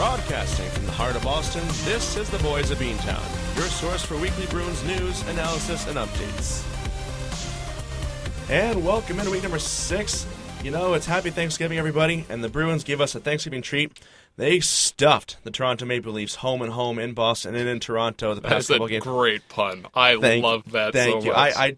Broadcasting from the heart of Boston, this is the Boys of Beantown, your source for weekly Bruins news, analysis, and updates. And welcome into week number 6. You know, it's Happy Thanksgiving, everybody, and the Bruins gave us a Thanksgiving treat. They stuffed the Toronto Maple Leafs home and home in Boston and in Toronto the past couple games. That's a great pun. I love that so much. Thank you.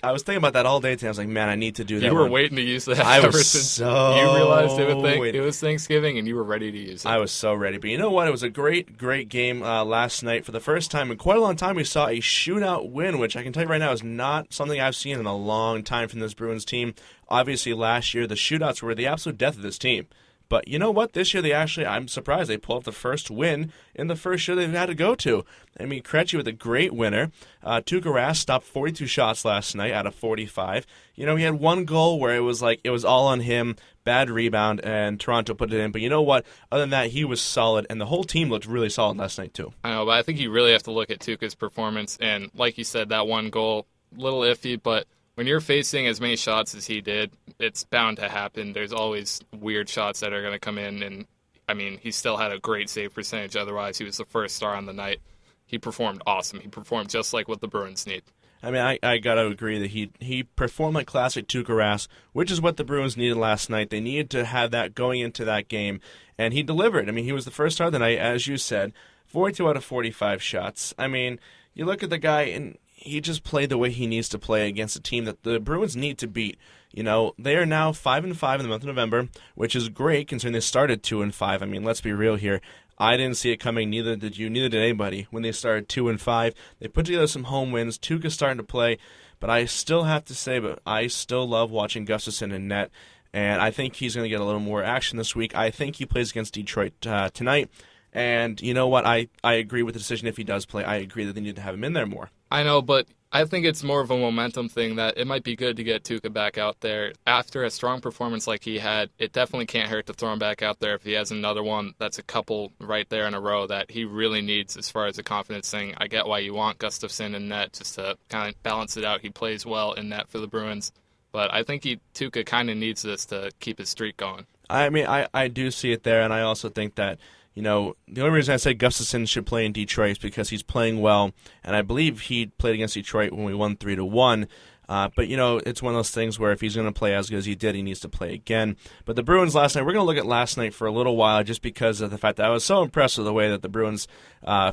I was thinking about that all day today. I was like, man, I need to do that. You were waiting to use that ever since you realized it was Thanksgiving and you were ready to use it. I was so ready. But you know what? It was a great game last night. For the first time in quite a long time, we saw a shootout win, which I can tell you right now is not something I've seen in a long time from this Bruins team. Obviously, last year, the shootouts were the absolute death of this team. But you know what? This year, I'm surprised they pulled off the first win in the first show they've had to go to. I mean, Krejci with a great winner. Tuukka Rask stopped 42 shots last night out of 45. You know, he had one goal where it was all on him, bad rebound, and Toronto put it in. But you know what? Other than that, he was solid, and the whole team looked really solid last night, too. I know, but I think you really have to look at Tuukka's performance. And like you said, that one goal, a little iffy, but when you're facing as many shots as he did, it's bound to happen. There's always weird shots that are going to come in, and I mean, he still had a great save percentage. Otherwise, he was the first star on the night. He performed awesome. He performed just like what the Bruins need. I mean, I got to agree that he performed like classic Tuukka Rask, which is what the Bruins needed last night. They needed to have that going into that game, and he delivered. I mean, he was the first star of the night, as you said, 42 out of 45 shots. I mean, you look at the guy, and he just played the way he needs to play against a team that the Bruins need to beat. You know, they are now 5-5 in the month of November, which is great considering they started 2-5. I mean, let's be real here. I didn't see it coming, neither did you, neither did anybody. When they started 2-5, they put together some home wins. Tuukka's starting to play, but I still have to say, I still love watching Gustafsson in net, and I think he's going to get a little more action this week. I think he plays against Detroit tonight, and you know what? I agree with the decision if he does play. I agree that they need to have him in there more. I know, but I think it's more of a momentum thing that it might be good to get Tuukka back out there. After a strong performance like he had, it definitely can't hurt to throw him back out there if he has another one that's a couple right there in a row that he really needs as far as a confidence thing. I get why you want Gustafsson in net just to kind of balance it out. He plays well in net for the Bruins, but I think Tuukka kind of needs this to keep his streak going. I mean, I do see it there, and I also think that, you know, the only reason I say Gustafsson should play in Detroit is because he's playing well, and I believe he played against Detroit when we won 3-1. But, you know, it's one of those things where if he's going to play as good as he did, he needs to play again. But the Bruins last night, we're going to look at last night for a little while just because of the fact that I was so impressed with the way that the Bruins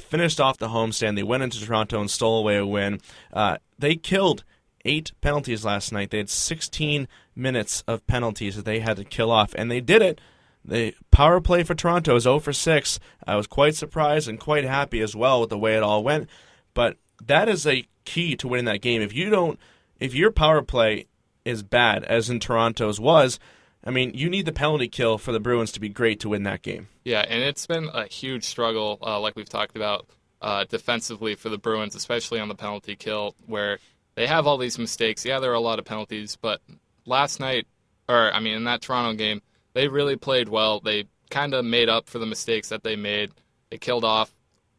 finished off the homestand. They went into Toronto and stole away a win. They killed 8 penalties last night. They had 16 minutes of penalties that they had to kill off, and they did it. The power play for Toronto is 0 for 6. I was quite surprised and quite happy as well with the way it all went. But that is a key to winning that game. If your power play is bad, as in Toronto's was, I mean, you need the penalty kill for the Bruins to be great to win that game. Yeah, and it's been a huge struggle, like we've talked about, defensively for the Bruins, especially on the penalty kill, where they have all these mistakes. Yeah, there are a lot of penalties, but last night, in that Toronto game, they really played well. They kind of made up for the mistakes that they made. They killed off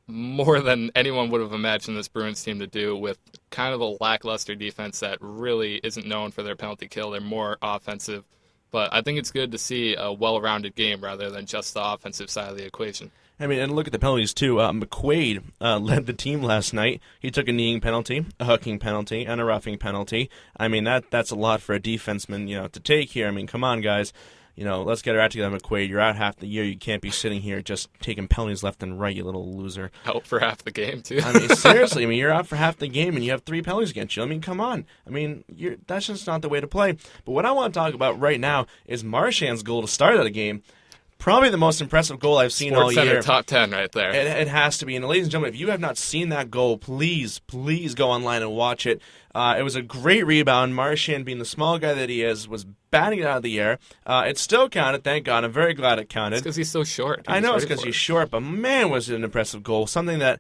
more than anyone would have imagined this Bruins team to do with kind of a lackluster defense that really isn't known for their penalty kill. They're more offensive. But I think it's good to see a well-rounded game rather than just the offensive side of the equation. I mean, and look at the penalties, too. McQuaid led the team last night. He took a kneeing penalty, a hooking penalty, and a roughing penalty. I mean, that's a lot for a defenseman, to take here. I mean, come on, guys. Let's get our act together, McQuaid. You're out half the year. You can't be sitting here just taking penalties left and right, you little loser. Out for half the game, too. I mean, seriously. I mean, you're out for half the game, and you have 3 penalties against you. I mean, come on. I mean, that's just not the way to play. But what I want to talk about right now is Marchand's goal to start the game. Probably the most impressive goal I've seen all year. SportsCenter top 10 right there. It has to be. And ladies and gentlemen, if you have not seen that goal, please go online and watch it. It was a great rebound. Marchand, being the small guy that he is, was batting it out of the air. It still counted, thank God. I'm very glad it counted. It's because he's so short. I know it's because he's short, but man, was it an impressive goal. Something that,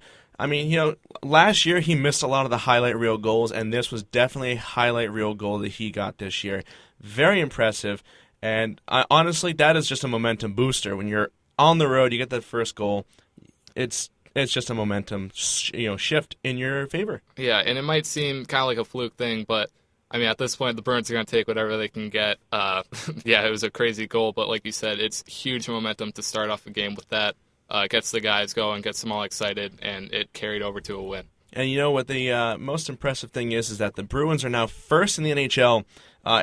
last year he missed a lot of the highlight reel goals, and this was definitely a highlight reel goal that he got this year. Very impressive. And honestly, that is just a momentum booster. When you're on the road, you get that first goal. It's just a momentum shift in your favor. Yeah, and it might seem kind of like a fluke thing, but I mean, at this point, the Bruins are going to take whatever they can get. Yeah, it was a crazy goal, but like you said, it's huge momentum to start off a game with that. gets the guys going, gets them all excited, and it carried over to a win. And you know what the most impressive thing is that the Bruins are now first in the NHL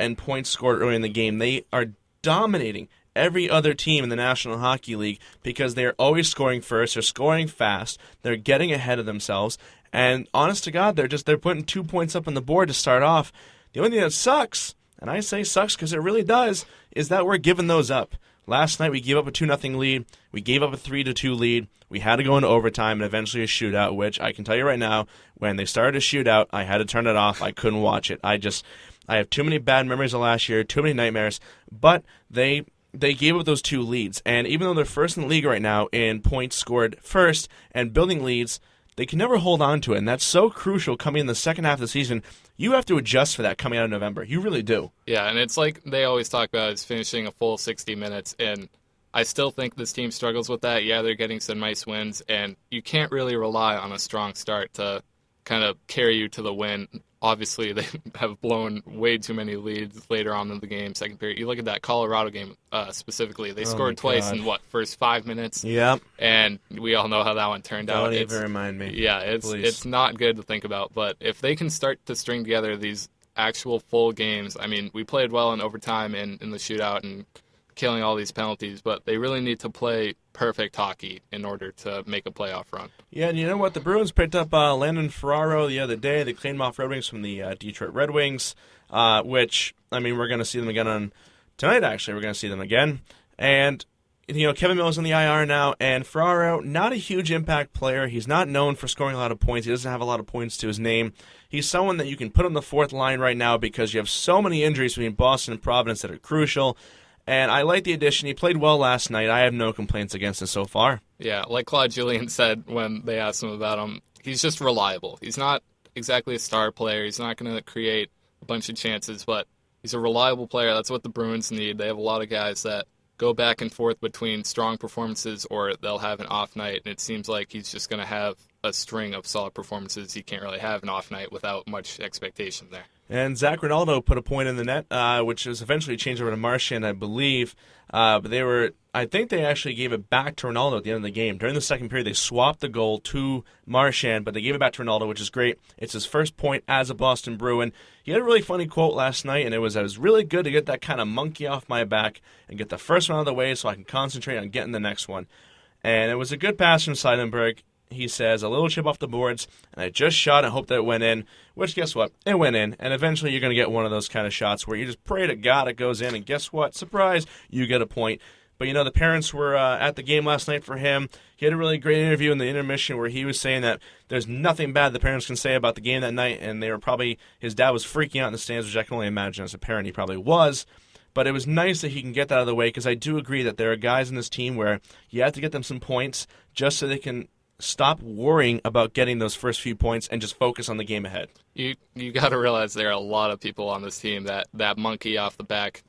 in points scored early in the game. They are dominating every other team in the National Hockey League because they're always scoring first. They're scoring fast. They're getting ahead of themselves. And honest to God, they're putting 2 points up on the board to start off. The only thing that sucks, and I say sucks because it really does, is that we're giving those up. Last night we gave up a 2-0 lead. We gave up a 3-2 lead. We had to go into overtime and eventually a shootout, which I can tell you right now, when they started a shootout, I had to turn it off. I couldn't watch it. I have too many bad memories of last year, too many nightmares. But they gave up those 2 leads. And even though they're first in the league right now in points scored first and building leads, they can never hold on to it. And that's so crucial coming in the second half of the season. You have to adjust for that coming out of November. You really do. Yeah, and it's like they always talk about is finishing a full 60 minutes, and I still think this team struggles with that. Yeah, they're getting some nice wins, and you can't really rely on a strong start to kind of carry you to the win. Obviously, they have blown way too many leads later on in the game, second period. You look at that Colorado game specifically. They scored twice in, first 5 minutes? Yep. And we all know how that one turned out. Don't even remind me. Yeah, it's not good to think about. But if they can start to string together these actual full games, I mean, we played well in overtime and in the shootout and killing all these penalties, but they really need to play perfect hockey in order to make a playoff run. Yeah, and you know what? The Bruins picked up Landon Ferraro the other day. They claimed him off Red Wings from the Detroit Red Wings, which, I mean, we're going to see them again on tonight, actually. We're going to see them again. And, you know, Kevin Miller's on the IR now, and Ferraro, not a huge impact player. He's not known for scoring a lot of points. He doesn't have a lot of points to his name. He's someone that you can put on the fourth line right now because you have so many injuries between Boston and Providence that are crucial. And I like the addition. He played well last night. I have no complaints against him so far. Yeah, like Claude Julien said when they asked him about him, he's just reliable. He's not exactly a star player. He's not going to create a bunch of chances, but he's a reliable player. That's what the Bruins need. They have a lot of guys that go back and forth between strong performances or they'll have an off night, and it seems like he's just going to have a string of solid performances. He can't really have an off night without much expectation there. And Zach Ronaldo put a point in the net, which was eventually changed over to Marchand, I believe. But I think they actually gave it back to Ronaldo at the end of the game. During the second period, they swapped the goal to Marchand, but they gave it back to Ronaldo, which is great. It's his first point as a Boston Bruin. He had a really funny quote last night, and it was really good to get that kind of monkey off my back and get the first one out of the way so I can concentrate on getting the next one. And it was a good pass from Seidenberg. He says, a little chip off the boards, and I just shot and hoped that it went in, which, guess what? It went in, and eventually you're going to get one of those kind of shots where you just pray to God it goes in, and guess what? Surprise, you get a point. But, you know, the parents were at the game last night for him. He had a really great interview in the intermission where he was saying that there's nothing bad the parents can say about the game that night, and his dad was freaking out in the stands, which I can only imagine as a parent he probably was. But it was nice that he can get that out of the way, because I do agree that there are guys in this team where you have to get them some points just so they can stop worrying about getting those first few points and just focus on the game ahead. You got to realize there are a lot of people on this team that monkey off the back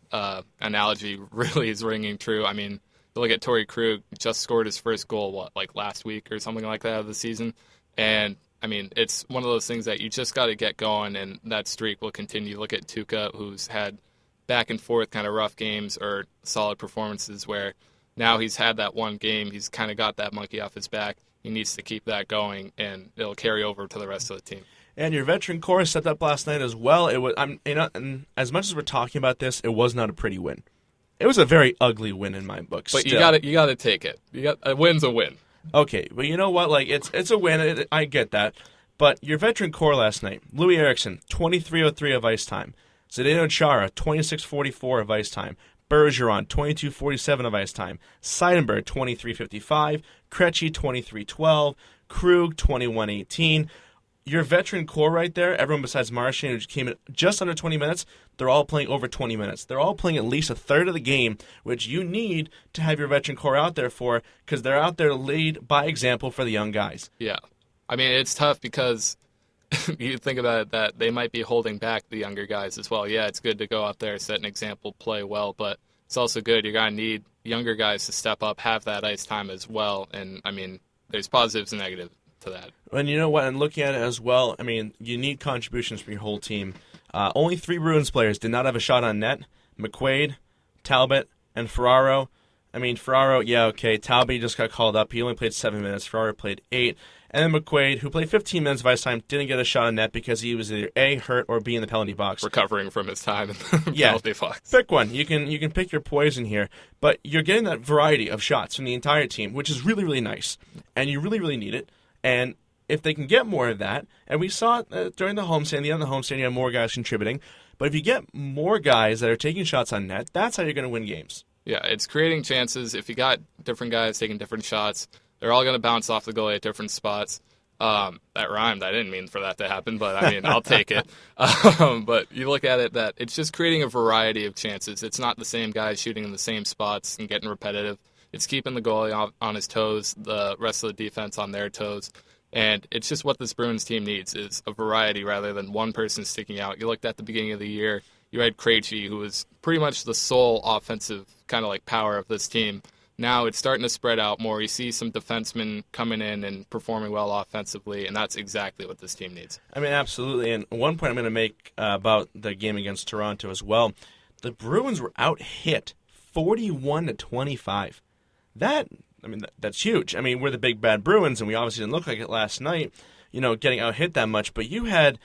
analogy really is ringing true. I mean, look at Torrey Krug, just scored his first goal, last week or something like that of the season. And, I mean, it's one of those things that you just got to get going, and that streak will continue. Look at Tuukka, who's had back and forth kind of rough games or solid performances where now he's had that one game. He's kind of got that monkey off his back. He needs to keep that going, and it'll carry over to the rest of the team. And your veteran core stepped up last night as well. It was, and as much as we're talking about this, it was not a pretty win. It was a very ugly win in my book. But still. you got to take it. A win's a win. Okay, but you know what? It's a win. I get that. But your veteran core last night: Louis Eriksson, 23:03 of ice time; Zdeno Chara, 26:44 of ice time; Bergeron, 22:47 of ice time; Seidenberg, 23:55; Krejci, 23:12; Krug, 21:18. Your veteran core right there, everyone besides Marchand, who came in just under 20 minutes, they're all playing over 20 minutes. They're all playing at least a third of the game, which you need to have your veteran core out there for, because they're out there to lead by example for the young guys. Yeah. I mean, it's tough because you think about it that they might be holding back the younger guys as well. Yeah, it's good to go out there, set an example, play well, but it's also good. You're going to need younger guys to step up, have that ice time as well. And, I mean, there's positives and negatives to that. And you know what? And looking at it as well, I mean, you need contributions from your whole team. Only 3 Bruins players did not have a shot on net: McQuaid, Talbot, and Ferraro. I mean, Ferraro, yeah, okay. Talby just got called up. He only played 7 minutes. Ferraro played 8. And then McQuaid, who played 15 minutes of ice time, didn't get a shot on net because he was either A, hurt, or B, in the penalty box. Recovering from his time in the penalty box. Pick one. You can pick your poison here. But you're getting that variety of shots from the entire team, which is really, really nice. And you really, really need it. And if they can get more of that, and we saw it during the homestand, the end of the homestand, you have more guys contributing. But if you get more guys that are taking shots on net, that's how you're going to win games. Yeah, it's creating chances. If you got different guys taking different shots, they're all going to bounce off the goalie at different spots. That rhymed. I didn't mean for that to happen, but I mean, I'll take it. But you look at it that it's just creating a variety of chances. It's not the same guys shooting in the same spots and getting repetitive. It's keeping the goalie on his toes, the rest of the defense on their toes. And it's just what this Bruins team needs is a variety rather than one person sticking out. You looked at the beginning of the year, you had Krejci, who was pretty much the sole offensive kind of like power of this team. Now it's starting to spread out more. You see some defensemen coming in and performing well offensively, and that's exactly what this team needs. I mean, absolutely. And one point I'm going to make about the game against Toronto as well, the Bruins were out-hit 41-25. That's huge. I mean, we're the big bad Bruins, and we obviously didn't look like it last night, getting out-hit that much. But you had,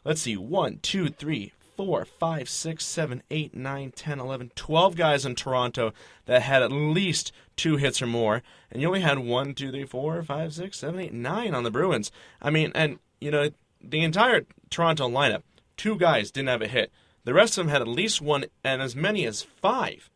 1, 2, 3, 4, 5, 6, 7, 8, 9, 10, 11, 12 guys in Toronto that had at least 2 hits or more, and you only had 1, 2, 3, 4, 5, 6, 7, 8, 9 on the Bruins. I mean, and, the entire Toronto lineup, 2 guys didn't have a hit. The rest of them had at least 1 and as many as 5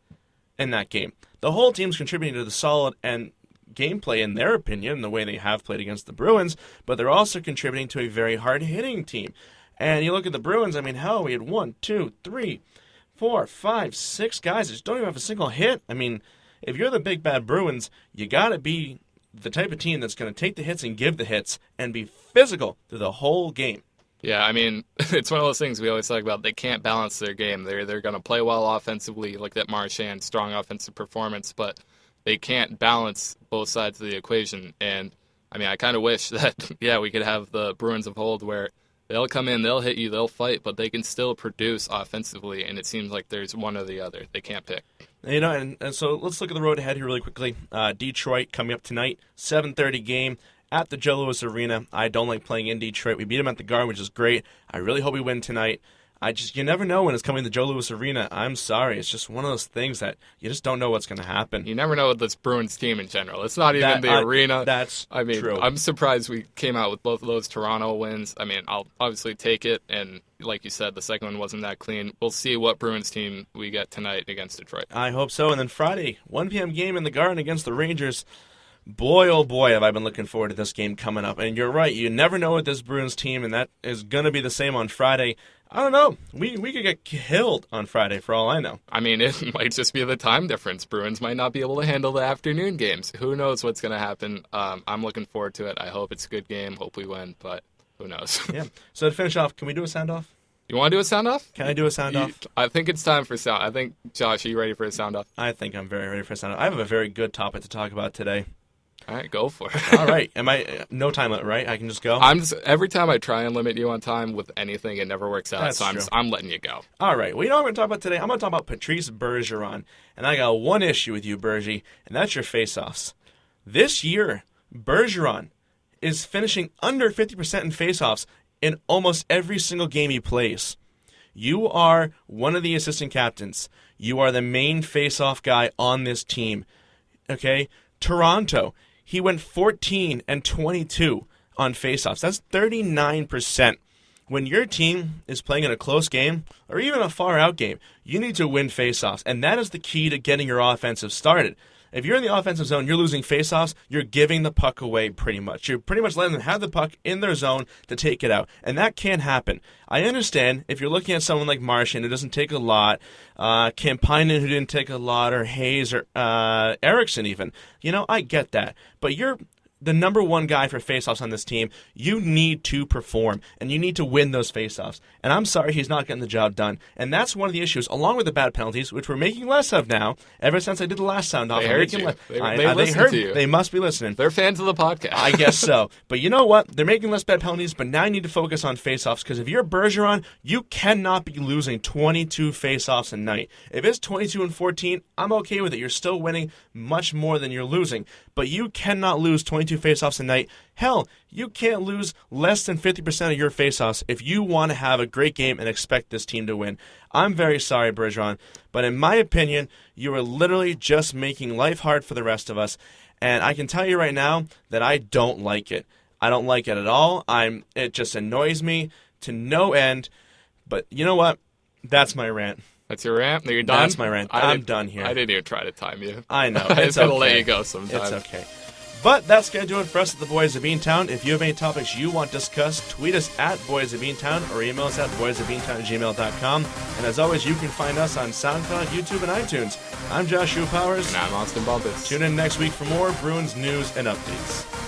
in that game. The whole team's contributing to the solid and gameplay, in their opinion, the way they have played against the Bruins, but they're also contributing to a very hard-hitting team. And you look at the Bruins, I mean, hell, we had 1, 2, 3, 4, 5, 6 guys that just don't even have a single hit. I mean, if you're the big bad Bruins, you got to be the type of team that's going to take the hits and give the hits and be physical through the whole game. Yeah, I mean, it's one of those things we always talk about. They can't balance their game. They're going to play well offensively, like that Marchand, strong offensive performance, but they can't balance both sides of the equation. And, I mean, I kind of wish that, we could have the Bruins of old where they'll come in, they'll hit you, they'll fight, but they can still produce offensively, and it seems like there's one or the other. They can't pick. And so let's look at the road ahead here really quickly. Detroit coming up tonight, 7:30 game at the Joe Louis Arena. I don't like playing in Detroit. We beat them at the Garden, which is great. I really hope we win tonight. You never know when it's coming to Joe Louis Arena. I'm sorry. It's just one of those things that you just don't know what's going to happen. You never know with this Bruins team in general. It's not even the arena. That's true. I'm surprised we came out with both of those Toronto wins. I mean, I'll obviously take it. And like you said, the second one wasn't that clean. We'll see what Bruins team we get tonight against Detroit. I hope so. And then Friday, 1 p.m. game in the Garden against the Rangers. Boy, oh boy, have I been looking forward to this game coming up. And you're right. You never know with this Bruins team, and that is going to be the same on Friday. I don't know. We could get killed on Friday for all I know. I mean, it might just be the time difference. Bruins might not be able to handle the afternoon games. Who knows what's going to happen? I'm looking forward to it. I hope it's a good game. Hope we win, but who knows? Yeah. So to finish off, can we do a sound off? You want to do a sound off? Can I do a sound off? I think it's time for sound. I think, Josh, are you ready for a sound off? I think I'm very ready for a sound off. I have a very good topic to talk about today. All right, go for it. All right. Am I no time limit, right? I can just go? Every time I try and limit you on time with anything, it never works out. That's true. I'm letting you go. All right. Well, you know what I'm going to talk about today? I'm going to talk about Patrice Bergeron. And I got one issue with you, Bergie, and that's your faceoffs. This year, Bergeron is finishing under 50% in faceoffs in almost every single game he plays. You are one of the assistant captains. You are the main faceoff guy on this team. Okay? Toronto. He went 14 and 22 on faceoffs. That's 39%. When your team is playing in a close game or even a far-out game, you need to win faceoffs, and that is the key to getting your offensive started. If you're in the offensive zone, you're losing faceoffs, you're giving the puck away pretty much. You're pretty much letting them have the puck in their zone to take it out, and that can't happen. I understand if you're looking at someone like Marchand who doesn't take a lot, Kampainen who didn't take a lot, or Hayes or Eriksson even. I get that. But you're the number one guy for faceoffs on this team. You need to perform, and you need to win those faceoffs. And I'm sorry he's not getting the job done. And that's one of the issues, along with the bad penalties, which we're making less of now. Ever since I did the last sound off, They heard you. They listened to you. They must be listening. They're fans of the podcast. I guess so. But you know what? They're making less bad penalties, but now you need to focus on faceoffs, because if you're Bergeron, you cannot be losing 22 faceoffs a night. If it's 22-14, I'm okay with it. You're still winning much more than you're losing. But you cannot lose 22 faceoffs a night. Hell, you can't lose less than 50% of your faceoffs if you want to have a great game and expect this team to win. I'm very sorry, Bergeron, but in my opinion, you are literally just making life hard for the rest of us. And I can tell you right now that I don't like it. I don't like it at all. It just annoys me to no end. But you know what? That's my rant. That's your rant? You're done? That's my rant. I'm done here. I didn't even try to time you. I know. I It's was going to okay. let you go sometimes. It's okay. But that's going to do it for us at the Boys of Beantown. If you have any topics you want discussed, tweet us at Boys of Beantown or email us at boysofbeantown@gmail.com. And as always, you can find us on SoundCloud, YouTube, and iTunes. I'm Joshua Powers. And I'm Austin Bumpus. Tune in next week for more Bruins news and updates.